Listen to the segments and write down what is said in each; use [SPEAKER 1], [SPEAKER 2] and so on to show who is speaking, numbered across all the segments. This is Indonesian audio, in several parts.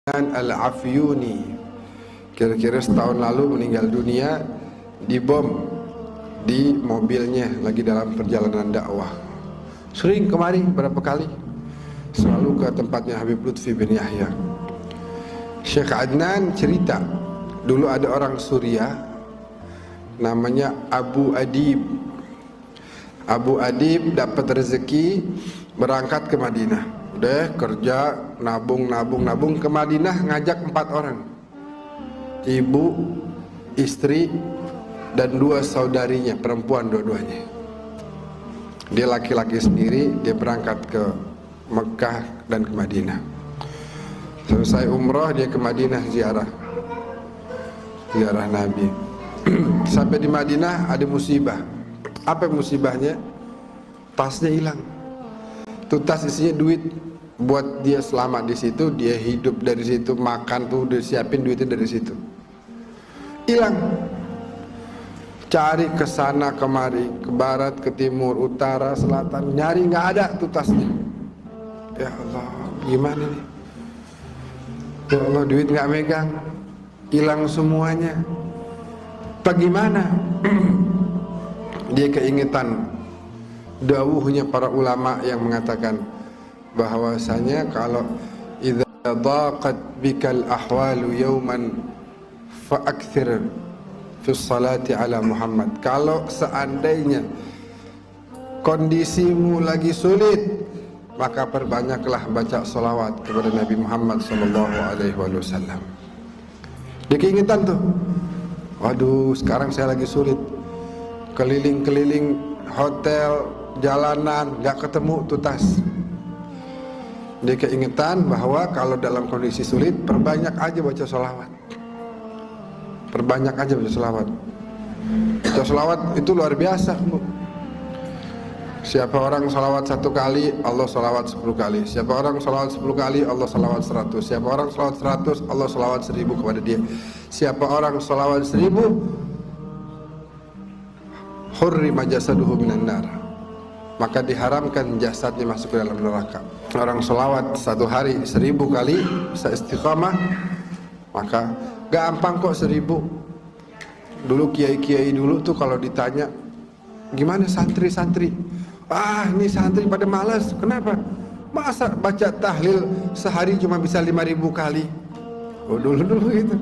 [SPEAKER 1] Al-Afyuni, kira-kira setahun lalu meninggal dunia dibom di mobilnya lagi dalam perjalanan dakwah. Sering kemari berapa kali, selalu ke tempatnya Habib Lutfi bin Yahya. Syekh Adnan cerita, dulu ada orang Suriah namanya Abu Adib. Abu Adib dapat rezeki berangkat ke Madinah. Udah kerja, nabung ke Madinah, ngajak 4 orang, ibu, istri, dan 2 saudarinya, perempuan dua-duanya. Dia laki-laki sendiri, dia berangkat ke Mekah dan ke Madinah. Selesai umrah, dia ke Madinah ziarah Nabi. Sampai di Madinah ada musibah. Apa musibahnya? Tasnya hilang. Tuh tas isinya duit, buat dia selamat di situ, dia hidup dari situ, makan tuh udah siapin duitnya dari situ. Hilang. Cari ke sana kemari, ke barat, ke timur, utara, selatan, nyari nggak ada tuh tasnya. Ya Allah, gimana nih? Ya Allah, duit nggak megang, hilang semuanya. Bagaimana? Dia keingetan dawuhnya para ulama yang mengatakan bahwasanya kalau idza daqat bikal ahwalu yawman fa akthir fi salati ala Muhammad. Kalau seandainya kondisimu lagi sulit, maka perbanyaklah baca salawat kepada Nabi Muhammad sallallahu alaihi wasallam. Dia keingetan tuh, waduh sekarang saya lagi sulit, keliling-keliling hotel, jalanan, gak ketemu tuh tas. Dia keingetan bahwa kalau dalam kondisi sulit, perbanyak aja baca sholawat. Perbanyak aja baca sholawat. Baca sholawat itu luar biasa, Bu. Siapa orang sholawat 1 kali, Allah sholawat 10 kali. Siapa orang sholawat 10 kali, Allah sholawat 100. Siapa orang sholawat 100, Allah sholawat 1000 kepada dia. Siapa orang sholawat 1000, hurrima jasaduhu minan nar, maka diharamkan jasadnya masuk ke dalam neraka. Orang sholawat 1 hari 1000 kali bisa istiqamah, maka gampang kok 1000. Dulu kiai-kiai dulu tuh kalau ditanya gimana santri-santri, ini santri pada malas. Kenapa? Masa baca tahlil sehari cuma bisa 5000 kali? Oh dulu gitu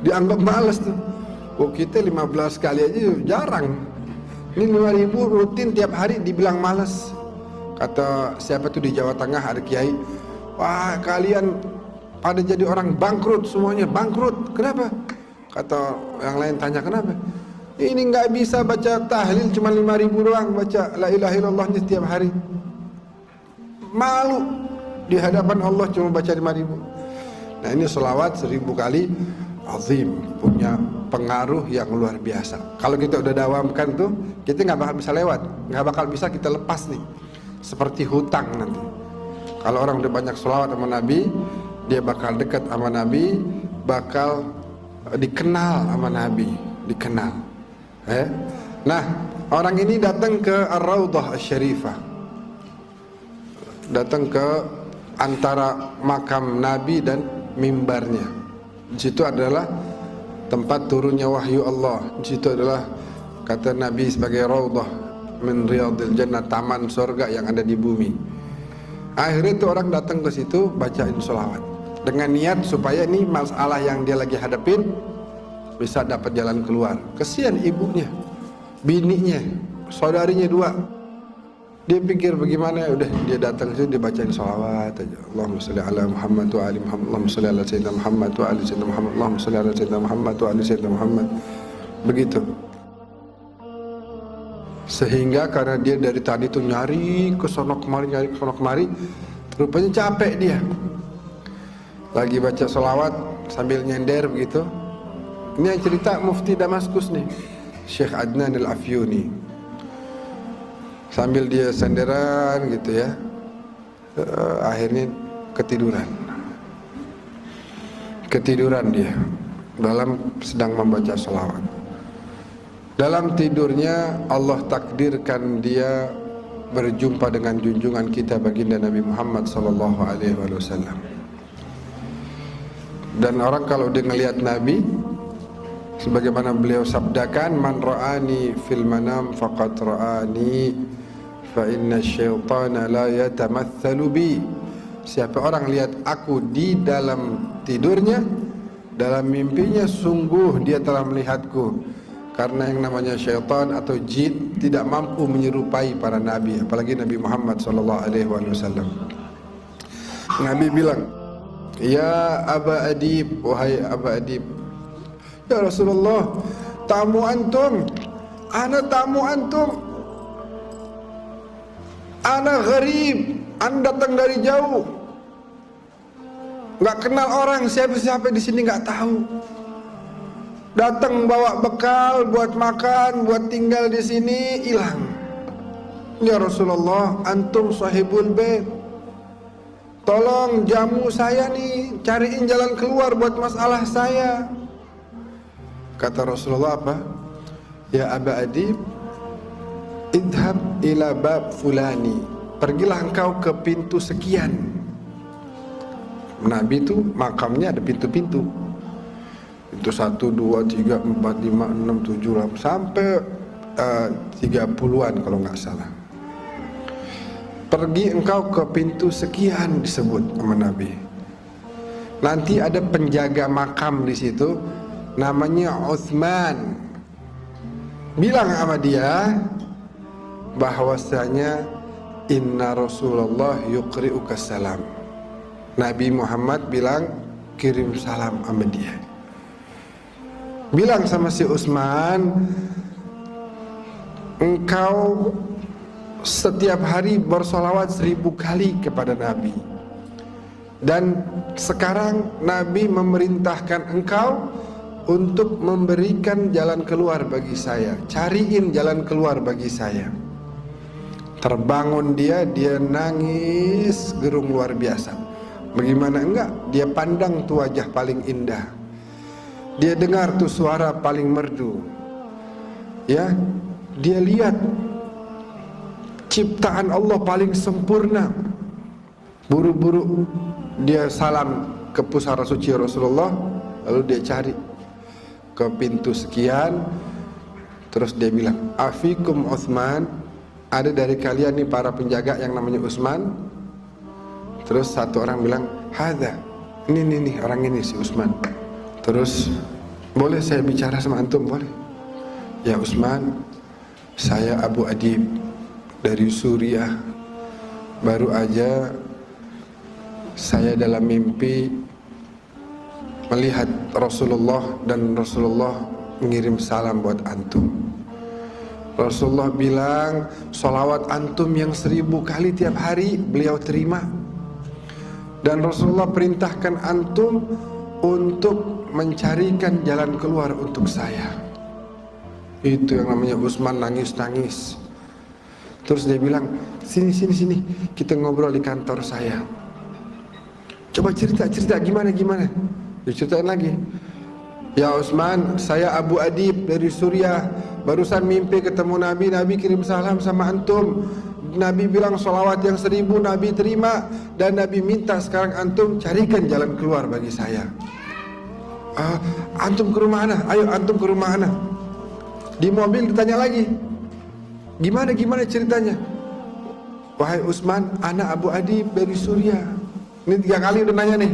[SPEAKER 1] dianggap malas tuh. Oh kita 15 kali aja jarang. Ini 5000 rutin tiap hari dibilang malas. Kata siapa tuh di Jawa Tengah ada kiai, wah kalian pada jadi orang bangkrut semuanya, bangkrut. Kenapa? Kata yang lain tanya kenapa? Ini nggak bisa baca tahlil cuma 5000 doang, baca la ilaha illallahnya setiap hari. Malu di hadapan Allah cuma baca 5000. Nah ini selawat 1000 kali azim, punya pengaruh yang luar biasa. Kalau kita udah dawamkan tuh, kita nggak bakal bisa lewat, nggak bakal bisa kita lepas nih. Seperti hutang nanti. Kalau orang udah banyak sholawat sama Nabi, dia bakal dekat sama Nabi, bakal dikenal sama Nabi, dikenal. Nah, orang ini datang ke Ar-Raudhah Asy-Syarifah, datang ke antara makam Nabi dan mimbarnya. Di situ adalah tempat turunnya wahyu Allah. Di situ adalah kata Nabi sebagai raudhah min riyadil jannah, taman surga yang ada di bumi. Akhirnya itu orang datang ke situ bacain sholawat dengan niat supaya ini masalah yang dia lagi hadapin bisa dapat jalan keluar. Kesian ibunya, bininya, saudarinya 2. Dia pikir bagaimana, udah dia datang ke situ, dia bacain sholawat aja. Allahumma sholli ala Muhammad wa ali Muhammad, Allahumma sholli ala sayyidina Muhammad wa ali sayyidina Muhammad, Allahumma sholli ala sayyidina Muhammad wa ali sayyidina Muhammad. Begitu. Sehingga karena dia dari tadi tuh nyari ke sono kemari, nyari ke sono kemari, rupanya capek dia. Lagi baca sholawat sambil nyender begitu. Ini yang cerita Mufti Damaskus nih, Syekh Adnan Al-Afyuni. Sambil dia senderan gitu ya, akhirnya ketiduran dia dalam sedang membaca sholawat. Dalam tidurnya Allah takdirkan dia berjumpa dengan junjungan kita baginda Nabi Muhammad sallallahu alaihi wasallam. Dan orang kalau dia ngelihat Nabi, sebagaimana beliau sabdakan, man ra'ani fil manam faqad ra'ani fa inna syaitana la yatamatsalu bi. Siapa orang lihat aku di dalam tidurnya, dalam mimpinya, sungguh dia telah melihatku. Karena yang namanya syaitan atau jin tidak mampu menyerupai para nabi, apalagi Nabi Muhammad SAW. Nabi bilang, ya Aba Adib, wahai Aba Adib, ya Rasulullah, tamu antum, ana tamu antum, ana gharib, anda datang dari jauh, nggak kenal orang, siapa-siapa di sini nggak tahu. Datang bawa bekal buat makan, buat tinggal di sini, hilang. Ya Rasulullah, antum sahibul bait, tolong jamu saya nih, cariin jalan keluar buat masalah saya. Kata Rasulullah apa? Ya Aba Adib, idhab ila bab fulani, pergilah engkau ke pintu sekian. Nabi itu makamnya ada pintu-pintu. Itu 1, 2, 3, 4, 5, 6, 7, 8 sampai 30-an kalau nggak salah. Pergi engkau ke pintu sekian disebut sama Nabi. Nanti ada penjaga makam di situ, namanya Utsman. Bilang sama dia bahwasanya inna Rasulullah yuqri'uka salam. Nabi Muhammad bilang kirim salam sama dia. Bilang sama si Utsman, engkau setiap hari bersolawat 1000 kali kepada Nabi. Dan sekarang Nabi memerintahkan engkau untuk memberikan jalan keluar bagi saya. Cariin jalan keluar bagi saya. Terbangun dia nangis gerung luar biasa. Bagaimana enggak? Dia pandang tuh wajah paling indah. Dia dengar tuh suara paling merdu. Ya, dia lihat ciptaan Allah paling sempurna. Buru-buru dia salam ke pusara suci Rasulullah, lalu dia cari ke pintu sekian, terus dia bilang, afikum Utsman, ada dari kalian nih para penjaga yang namanya Utsman? Terus satu orang bilang, hadza, ini orang ini si Utsman. Terus, boleh saya bicara sama antum? Boleh. Ya Utsman, saya Abu Adib dari Suriah. Baru aja saya dalam mimpi melihat Rasulullah dan Rasulullah mengirim salam buat antum. Rasulullah bilang salawat antum yang 1000 kali tiap hari beliau terima. Dan Rasulullah perintahkan antum untuk mencarikan jalan keluar untuk saya. Itu yang namanya Utsman nangis-nangis. Terus dia bilang, sini, kita ngobrol di kantor saya. Coba cerita gimana? Diceritain lagi. Ya Utsman, saya Abu Adib dari Suriah. Barusan mimpi ketemu Nabi kirim salam sama antum. Nabi bilang salawat yang 1000 Nabi terima. Dan Nabi minta sekarang antum carikan jalan keluar bagi saya. Antum ke rumah ana? Ayo antum ke rumah ana. Di mobil ditanya lagi, gimana ceritanya? Wahai Utsman, ana Abu Adib dari Suriah. Ini 3 kali udah nanya nih.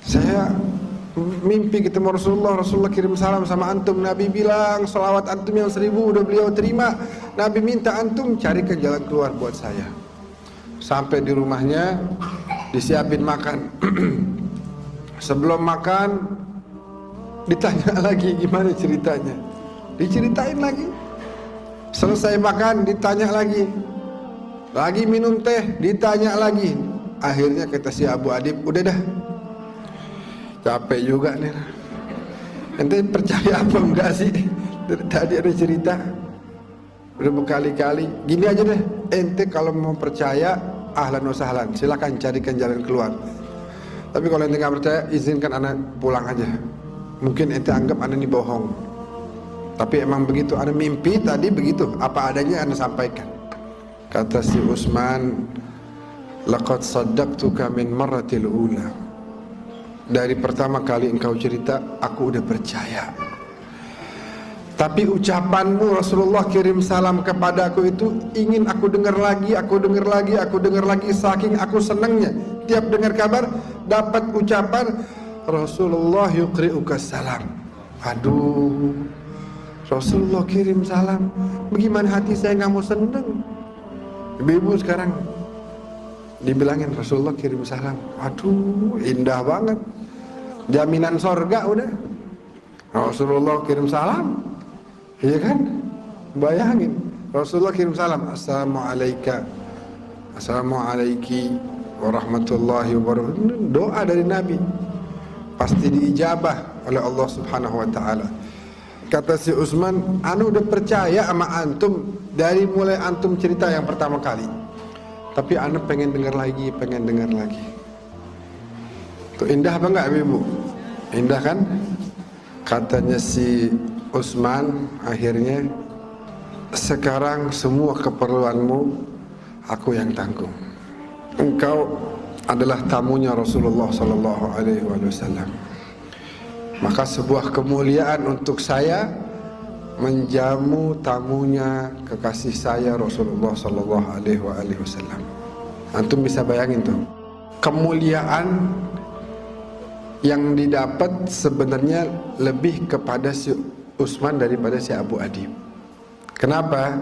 [SPEAKER 1] Saya mimpi ketemu Rasulullah kirim salam sama antum. Nabi bilang salawat antum yang 1000 udah beliau terima. Nabi minta antum carikan jalan keluar buat saya. Sampai di rumahnya disiapin makan. Sebelum makan ditanya lagi gimana ceritanya. Diceritain lagi. Selesai makan ditanya lagi. Lagi minum teh ditanya lagi. Akhirnya kata si Abu Adib, udah dah, capek juga nih. Ente percaya apa enggak sih? Dari tadi ada cerita udah berkali-kali. Gini aja deh, ente kalau mau percaya ahlan wa sahlan, silakan carikan jalan keluar. Tapi kalau ente nggak percaya, izinkan anak pulang aja. Mungkin ente anggap anak ini bohong, tapi emang begitu. Anak mimpi tadi begitu, apa adanya anak sampaikan. Kata si Utsman, laqad saddaqtuka min marratil ula. dari pertama kali engkau cerita, aku udah percaya. Tapi ucapanmu Rasulullah kirim salam kepadaku itu ingin aku dengar lagi, aku dengar lagi, aku dengar lagi, saking aku senangnya. Tiap dengar kabar dapat ucapan Rasulullah yuqri'uka salam. Aduh, Rasulullah kirim salam, bagaimana hati saya nggak mau seneng. Ibu-ibu sekarang dibilangin Rasulullah kirim salam, aduh indah banget, jaminan sorga udah. Rasulullah kirim salam, iya kan? Bayangin, Rasulullah kirim salam, assalamualaikum, assalamualaikum warahmatullahi wabarakatuh. Doa dari Nabi pasti diijabah oleh Allah Subhanahu wa taala. Kata si Utsman, anu udah percaya sama antum dari mulai antum cerita yang pertama kali. Tapi anu pengen dengar lagi, pengen dengar lagi. Tuh indah apa enggak Ibu? Indah kan? Katanya si Utsman akhirnya, sekarang semua keperluanmu aku yang tanggung. Engkau adalah tamunya Rasulullah sallallahu alaihi wasallam. Maka sebuah kemuliaan untuk saya menjamu tamunya kekasih saya Rasulullah sallallahu alaihi wasallam. Antum bisa bayangin tuh, kemuliaan yang didapat sebenarnya lebih kepada si Utsman daripada si Abu Adib. Kenapa?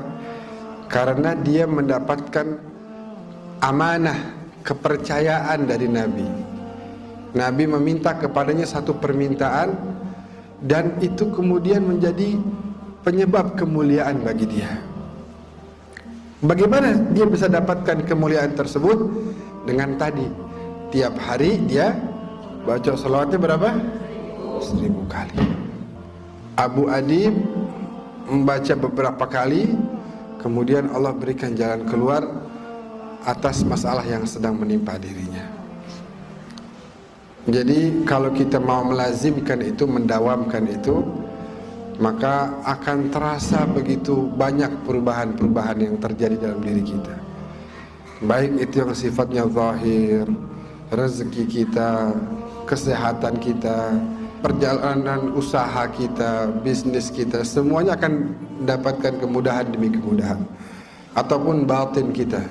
[SPEAKER 1] Karena dia mendapatkan amanah, kepercayaan dari Nabi. Nabi meminta kepadanya satu permintaan, dan itu kemudian menjadi penyebab kemuliaan bagi dia. Bagaimana dia bisa dapatkan kemuliaan tersebut? Dengan tadi, tiap hari dia baca salawatnya berapa? 1000 kali. Abu Adib membaca beberapa kali, kemudian Allah berikan jalan keluar atas masalah yang sedang menimpa dirinya. Jadi kalau kita mau melazimkan itu, mendawamkan itu, maka akan terasa begitu banyak perubahan-perubahan yang terjadi dalam diri kita. Baik itu yang sifatnya zahir, rezeki kita, kesehatan kita, perjalanan usaha kita, bisnis kita, semuanya akan mendapatkan kemudahan demi kemudahan. Ataupun batin kita.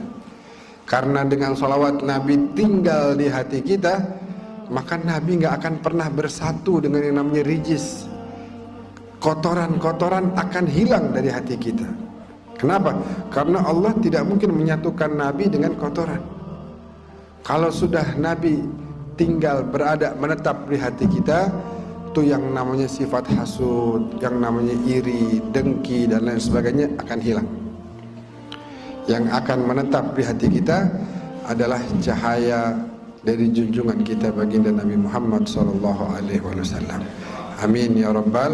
[SPEAKER 1] Karena dengan salawat Nabi tinggal di hati kita, maka Nabi gak akan pernah bersatu dengan yang namanya rijis. Kotoran-kotoran akan hilang dari hati kita. Kenapa? Karena Allah tidak mungkin menyatukan Nabi dengan kotoran. Kalau sudah Nabi tinggal berada, menetap di hati kita, itu yang namanya sifat hasud, yang namanya iri, dengki, dan lain sebagainya akan hilang. Yang akan menetap di hati kita adalah cahaya dari junjungan kita baginda Nabi Muhammad sallallahu alaihi wasallam. Amin ya rabbal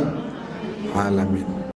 [SPEAKER 1] alamin.